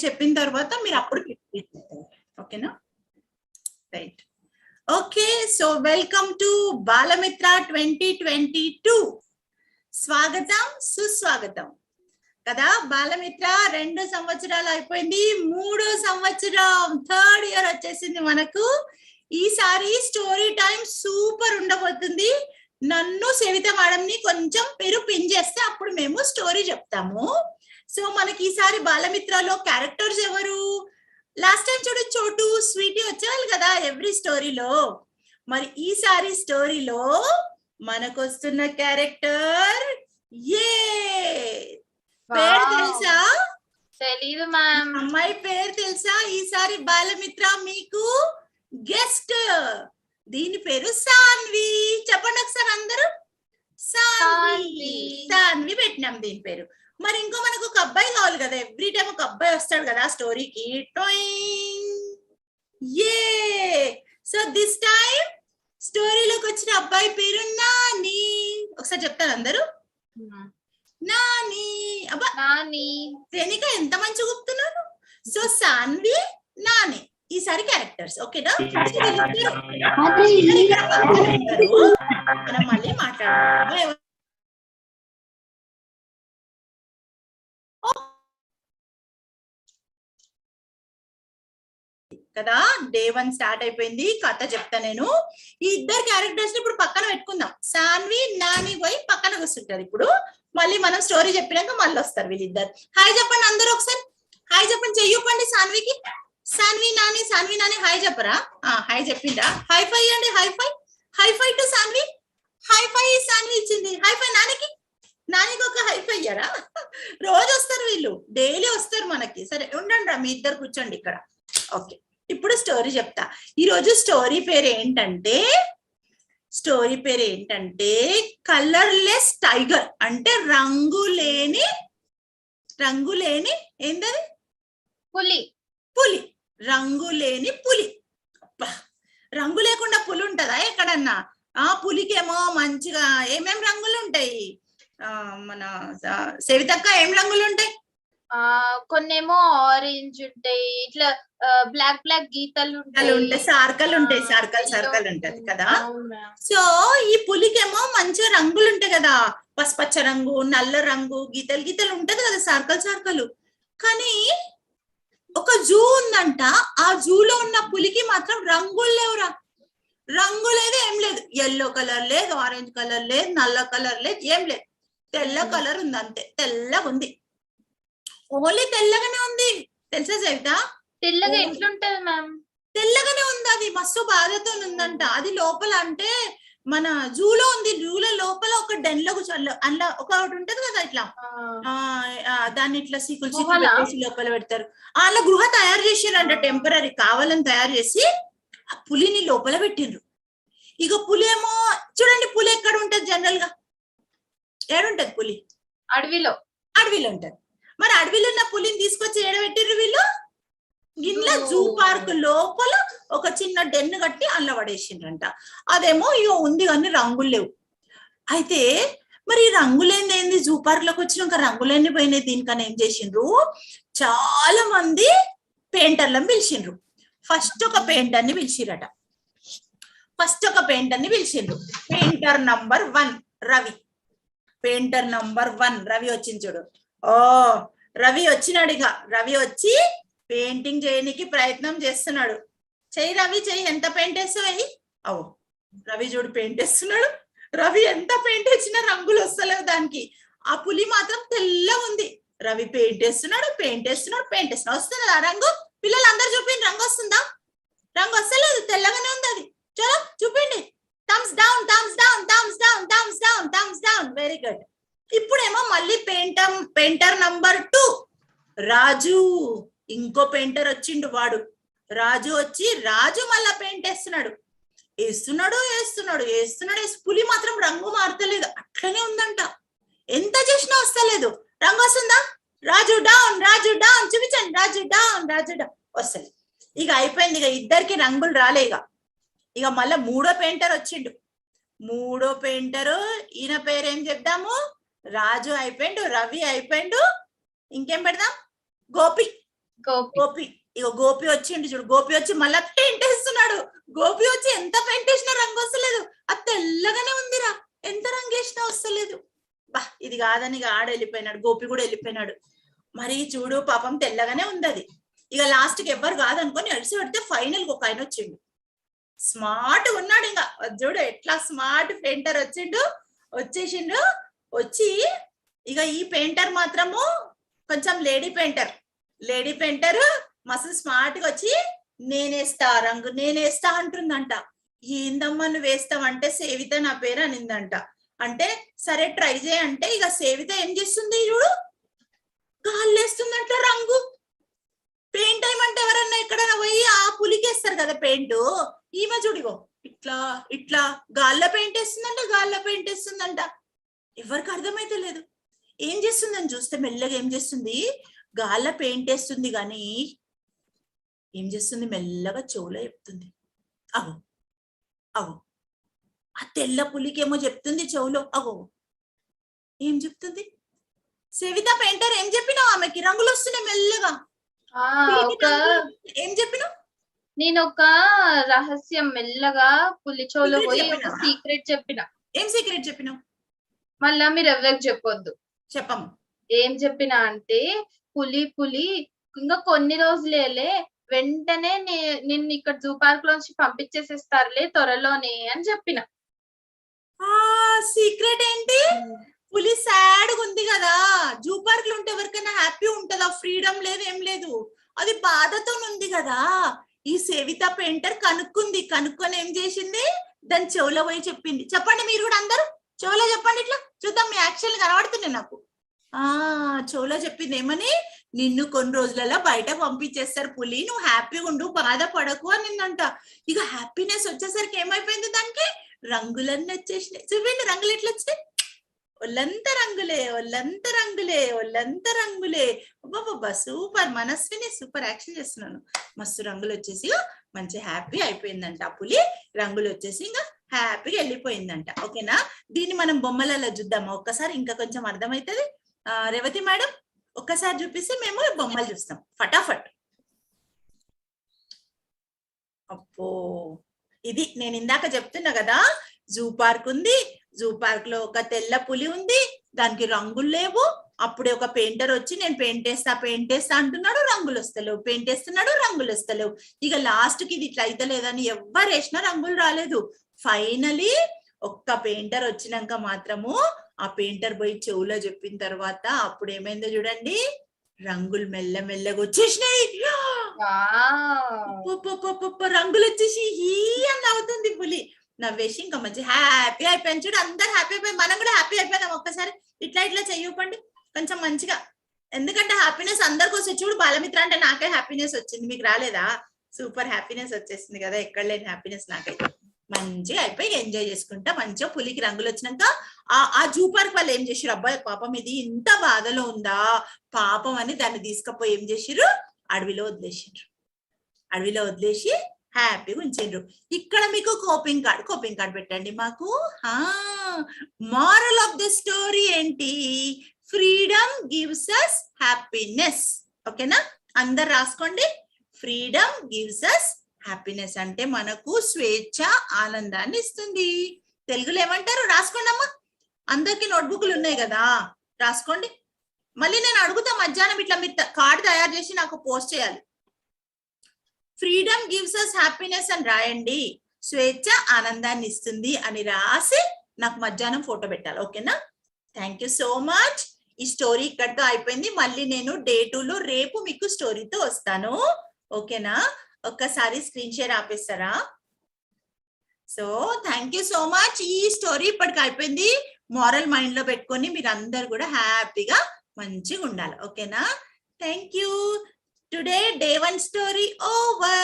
చెప్పిన తర్వాత మీరు అప్పుడు ఓకేనా right okay so welcome to Balamitra 2022 స్వాగతం సుస్వాగతం కదా బాలమిత్ర 2 సంవత్సరాలు అయిపోయింది 3వ సంవత్సరం 3rd ఇయర్ వచ్చేసింది మనకు ఈసారి స్టోరీ టైం సూపర్ ఉండబోతుంది నన్ను సవిత మేడంని కొంచెం పేరు పిన్ చేస్తే అప్పుడు మేము స్టోరీ చెప్తాము సో మనకి ఈసారి బాలమిత్రలో క్యారెక్టర్స్ ఎవరు లాస్ట్ టైం చూడు చోటు స్వీటీ వచ్చేవాళ్ళు కదా ఎవ్రీ స్టోరీలో మరి ఈసారి స్టోరీలో మనకు వస్తున్న క్యారెక్టర్ ఏ పేరు తెలుసా తెలీదు మ్యామ్ అమ్మాయి పేరు తెలుసా ఈసారి బాలమిత్ర మీకు గెస్ట్ దీని పేరు సాన్వి చెప్పండి ఒకసారి అందరూ సాన్వి పెట్టినాం దీని పేరు మరి ఇంకో మనకు ఒక అబ్బాయి కావాలి కదా ఎవ్రీ టైం ఒక అబ్బాయి వస్తాడు కదా స్టోరీకి ఏ సో దిస్ టైం స్టోరీలోకి వచ్చిన అబ్బాయి పేరు నాని ఒకసారి చెప్తారు అందరూ నాని అబ్బా నాని రేణిక ఎంత మంచిగా గుర్తున్నారు సో సాన్వి నాని ఈసారి క్యారెక్టర్స్ ఓకేనా మనం మళ్ళీ మాట్లాడదాం కదా డే 1 స్టార్ట్ అయిపోయింది కథ చెప్తా నేను ఈ ఇద్దరు క్యారెక్టర్స్ ఇప్పుడు పక్కన పెట్టుకుందాం సాన్వి నాని పోయి పక్కన కూర్చుంటారు ఇప్పుడు మళ్ళీ మనం స్టోరీ చెప్పినాక మళ్ళీ వస్తారు వీళ్ళిద్దరు హాయ్ చెప్పండి అందరూ ఒకసారి హాయ్ చెప్పండి చెయ్యప్పండి సాన్వికి సాన్వి నాని హాయ్ చెప్పరా హాయ్ చెప్పిండ్రా హై ఫై అండి high five to Sanvi high five Sanvi ఇచ్చింది హై ఫై నానికి ఒక హై ఫై అయ్యారా రోజు వస్తారు వీళ్ళు డైలీ వస్తారు మనకి సరే ఉండండి రా మీ ఇద్దరు కూర్చోండి ఇక్కడ ఓకే ఇప్పుడు స్టోరీ చెప్తా ఈరోజు స్టోరీ పేరు ఏంటంటే కలర్లెస్ టైగర్ అంటే రంగులేని ఏంటది పులి రంగులేని పులి రంగు లేకుండా పులి ఉంటదా ఎక్కడన్నా పులికేమో మంచిగా ఏమేం రంగులు ఉంటాయి మన సవితక్క ఏం రంగులు ఉంటాయి కొన్నేమో ఆరెంజ్ ఉంటాయి ఇట్లా బ్లాక్ గీతలు ఉంటాయి సర్కల్ ఉంటది కదా సో ఈ పులికేమో మంచిగా రంగులు ఉంటాయి కదా పసుపచ్చ రంగు నల్ల రంగు గీతలు ఉంటది కదా సర్కల్ కానీ ఒక జూ ఉందంట ఆ జూలో ఉన్న పులికి మాత్రం రంగులు లేవురా రంగు లేదు ఏం లేదు ఎల్లో కలర్ లేదు ఆరెంజ్ కలర్ లేదు నల్ల కలర్ లేదు ఏం లేదు తెల్ల కలర్ ఉంది అంతే తెల్లగా ఉంది ఓన్లీ తెల్లగానే ఉంది తెలుసా సవిత తెల్లగా ఎట్లుంటది మ్యామ్ తెల్లగానే ఉంది అది మస్తు బాధతో ఉందంట అది లోపల అంటే మన జూలో ఉంది జూలో లోపల ఒక డెన్ లో అందులో ఒకటి ఉంటది కదా ఇట్లా దాన్ని ఇట్లా సీకులు పెట్టేసి లోపల పెడతారు అలా గృహ తయారు చేసారంట టెంపరీ కావాలని తయారు చేసి ఆ పులిని లోపల పెట్టిండ్రు ఇక పులి ఏమో చూడండి పులి ఎక్కడ ఉంటది జనరల్ గా ఏడుంటది పులి అడవిలో ఉంటది మరి అడవిలో ఉన్న పులిని తీసుకొచ్చి ఏడబెట్టిర్రు వీళ్ళు గిన్నె జూ పార్క్ లోపల ఒక చిన్న డెన్ను కట్టి అల్ల పడేసిండ్రంట అదేమో ఇగో ఉంది కానీ రంగులు లేవు అయితే మరి రంగులేంది ఏంది జూ పార్క్ లోకి వచ్చినాక రంగులేని పోయినాయి దీనికన్నా ఏం చేసిండ్రు చాలా మంది పెయింటర్లను పిలిచిండ్రు ఫస్ట్ ఒక పెయింటర్ని పిలిచిండ్రు పెయింటర్ నంబర్ 1 రవి వచ్చింది చూడు రవి వచ్చినాడు ఇక రవి వచ్చి పెయింటింగ్ చేయడానికి ప్రయత్నం చేస్తున్నాడు చెయ్యి రవి చెయ్యి ఎంత పెయింట్ వేస్తావు రవి చూడు పెయింట్ వేస్తున్నాడు రవి ఎంత పెయింట్ వేసినా రంగులు వస్తలేవు దానికి ఆ పులి మాత్రం తెల్ల ఉంది రవి పెయింట్ వేస్తున్నాడు వస్తుందా రంగు పిల్లలందరూ చూపిండి రంగు వస్తుందా రంగు వస్తలేదు తెల్లగానే ఉంది అది చలో చూపిండి థమ్స్ డౌన్ వెరీ గుడ్ ఇప్పుడేమో మళ్ళీ పెయింటర్ నంబర్ 2 రాజు ఇంకో పెయింటర్ వచ్చిండు వాడు రాజు వచ్చి మళ్ళా పెయింట్ వేస్తున్నాడు పులి మాత్రం రంగు మారతలేదు అట్లనే ఉందంట ఎంత చేసినా వస్తలేదు రంగు వస్తుందా రాజు డౌన్ చూపించండి రాజు డౌన్ వస్తలేదు ఇక అయిపోయింది ఇక ఇద్దరికి రంగులు రాలే ఇక మళ్ళా 3వ పెయింటర్ వచ్చిండు ఈయన పేరు ఏం చెప్దాము రాజు అయిపోయిండు రవి అయిపోయిండు ఇంకేం పెడదాం గోపి గోపి గోపి ఇగో గోపి వచ్చిండు చూడు. గోపి వచ్చి మళ్ళా పెయింట్ వేస్తున్నాడు. గోపి వచ్చి ఎంత పెయింట్ వేసినా రంగు వస్తలేదు. అది తెల్లగానే ఉందిరా, ఎంత రంగు వేసినా వస్తలేదు. బా ఇది కాదని ఇక ఆడ వెళ్ళిపోయినాడు. గోపి కూడా వెళ్ళిపోయినాడు. మరి చూడు పాపం తెల్లగానే ఉంది అది. ఇక లాస్ట్ కి ఎవ్వరు కాదనుకొని అడిసి పెడితే ఫైనల్ ఒక ఆయన వచ్చిండు. స్మార్ట్ ఉన్నాడు. ఇంకా చూడు ఎట్లా స్మార్ట్ పెయింటర్ వచ్చిండు. వచ్చేసిండు. వచ్చి ఇక ఈ పెయింటర్ మాత్రము కొంచెం లేడీ పెయింటర్ మస్తు స్మార్ట్ గా వచ్చి నేనేస్తా రంగు నేనేస్తా అంటుందంట. ఏందమ్మా నువ్వు వేస్తావంటే సేవిత నా పేరు అనిందంట. అంటే సరే ట్రై చేయంటే ఇక సేవిత ఏం చేస్తుంది చూడు, గాల్లేస్తుందంట రంగు. పెయింట్ ఏమంటే ఎవరన్నా ఎక్కడైనా పోయి ఆ పులికేస్తారు కదా పెయింట్, ఈమె చూడిగో ఇట్లా ఇట్లా గాల్లో పెయింట్ వేస్తుందంట. ఎవరికి అర్థమైతే లేదు ఏం చేస్తుందని చూస్తే మెల్లగా ఏం చేస్తుంది, గాల్ల పెయింట్ వేస్తుంది కానీ ఏం చేస్తుంది మెల్లగా చెవులో చెప్తుంది. అగో అగో ఆ తెల్ల పులికేమో చెప్తుంది చెవులో. అగో ఏం చెప్తుంది సేవిత పెయింటర్ ఏం చెప్పినావు ఆమెకి? రంగులు వస్తున్నాయి మెల్లగా. ఏం చెప్పినావు? నేను ఒక రహస్యం మెల్లగా పులి చెవులో పోయి ఒక సీక్రెట్ చెప్పిన. ఏం సీక్రెట్ చెప్పినావు? మళ్ళా మీరు ఎవరికి చెప్పొద్దు. చెప్పము. ఏం చెప్పినా అంటే పులి ఇంకా కొన్ని రోజులేలే వెంటనే నిన్ను ఇక్కడ జూ పార్క్ లోంచి పంపించేసేస్తారులే త్వరలోనే అని చెప్పిన. సీక్రెట్ ఏంటి? పులి సాడ్ ఉంది కదా, జూ పార్క్ లో ఉంటే ఎవరికైనా హ్యాపీ ఉంటుందా? ఫ్రీడమ్ లేదు ఏం లేదు, అది బాధతో ఉంది కదా. ఈ సేవిత పెయింటర్ కనుక్కొని ఏం చేసింది, దాని చెవులో పోయి చెప్పింది. చెప్పండి మీరు కూడా అందరూ చెవులో చెప్పండి, ఇట్లా చూద్దాం మీ యాక్షన్ కనబడుతున్నాయి నాకు. చెవులో చెప్పింది ఏమని, నిన్ను కొన్ని రోజులలో బయట పంపించేస్తారు పులి, నువ్వు హ్యాపీగా ఉండు బాధపడకు అనిందంట. ఇక హ్యాపీనెస్ వచ్చేసరికి ఏమైపోయింది, దానికి రంగులన్నీ వచ్చేసినాయి. చూపిండి రంగులు ఎట్లా వచ్చాయి, ఒళ్ళంతా రంగులే. అబ్బా సూపర్ మనస్విని, సూపర్ యాక్షన్ చేస్తున్నాను. మస్తు రంగులు వచ్చేసి మంచి హ్యాపీ అయిపోయిందంట. ఆ పులి రంగులు వచ్చేసి ఇంకా హ్యాపీగా వెళ్ళిపోయిందంట. ఓకేనా? దీన్ని మనం బొమ్మలలో చూద్దామా ఒక్కసారి, ఇంకా కొంచెం అర్థమవుతుంది. రేవతి మేడం ఒక్కసారి చూపిస్తే మేము బొమ్మలు చూస్తాం ఫటాఫట్. అప్పో ఇది నేను ఇందాక చెప్తున్నా కదా, జూ పార్క్ ఉంది. జూ పార్క్ లో ఒక తెల్ల పులి ఉంది, దానికి రంగులు లేవు. అప్పుడే ఒక పెయింటర్ వచ్చి నేను పెయింట్ వేస్తా అంటున్నాడు, రంగులు వస్తలేవు. పెయింట్ వేస్తున్నాడు, రంగులు వస్తలేవు. ఇక లాస్ట్ కి ఇది ఇట్లా అయితే లేదని ఎవరు వేసినా రంగులు రాలేదు. ఫైనలీ ఒక్క పెయింటర్ వచ్చినాక మాత్రము ఆ పెయింటర్ పోయి చెవులో చెప్పిన తర్వాత అప్పుడు ఏమైందో చూడండి, రంగులు మెల్లమెల్లగా వచ్చేసినాయి. రంగులు వచ్చేసి హీ అని నవ్వుతుంది పులి. నవ్వేసి ఇంకా మంచి హ్యాపీ అయిపోయింది చూడు. అందరు హ్యాపీ అయిపోయి మనం కూడా హ్యాపీ అయిపోయినాం. ఒక్కసారి ఇట్లా చెయ్యకండి కొంచెం మంచిగా, ఎందుకంటే హ్యాపీనెస్ అందరికి వస్తుంది. చూడు బాలమిత్ర అంటే నాకే హ్యాపీనెస్ వచ్చింది, మీకు రాలేదా? సూపర్ హ్యాపీనెస్ వచ్చేసింది కదా, ఎక్కడ లేని హ్యాపీనెస్ నాకైతే. మంచిగా అయిపోయి ఎంజాయ్ చేసుకుంటా మంచిగా పులికి రంగులు వచ్చినాక ఆ జూ పార్క్ వాళ్ళు ఏం చేసారు, అబ్బాయి పాపం ఇది ఇంత బాధలో ఉందా పాపం అని దాన్ని తీసుకుపోయి ఏం చేసిర్రు, అడవిలో వదిలేసి హ్యాపీగా ఉంచిండ్రు. ఇక్కడ మీకు కోపింగ్ కార్డ్ పెట్టండి మాకు. మోరల్ ఆఫ్ ద స్టోరీ ఏంటి? Freedom gives us happiness. ఓకేనా? అందరు రాసుకోండి. ఫ్రీడమ్ గివ్స్ us హ్యాపీనెస్ అంటే మనకు స్వేచ్ఛ ఆనందాన్ని ఇస్తుంది. తెలుగులో ఏమంటారు? రాసుకోండి అమ్మా. అందరికి నోట్బుక్లు ఉన్నాయి కదా, రాసుకోండి. మళ్ళీ నేను అడుగుతా మధ్యాహ్నం ఇట్లా మీరు కార్డు తయారు చేసి నాకు పోస్ట్ చేయాలి. ఫ్రీడమ్ గివ్స్ us హ్యాపీనెస్ అని రాయండి. స్వేచ్ఛ ఆనందాన్ని ఇస్తుంది అని రాసి నాకు మధ్యాహ్నం ఫోటో పెట్టాలి. ఓకేనా? Thank you so much. ఈ స్టోరీ ఇక్కడితో అయిపోయింది. మళ్ళీ నేను డే 2లో రేపు మీకు స్టోరీతో వస్తాను. ఓకేనా? ఒక్కసారి స్క్రీన్ షేర్ ఆపేస్తారా? So thank you so much. ఈ స్టోరీ ఇప్పటికి అయిపోయింది. మోరల్ మైండ్ లో పెట్టుకొని మీరు అందరు కూడా హ్యాపీగా మంచిగా ఉండాలి. ఓకేనా? Thank you. Today day 1 story over.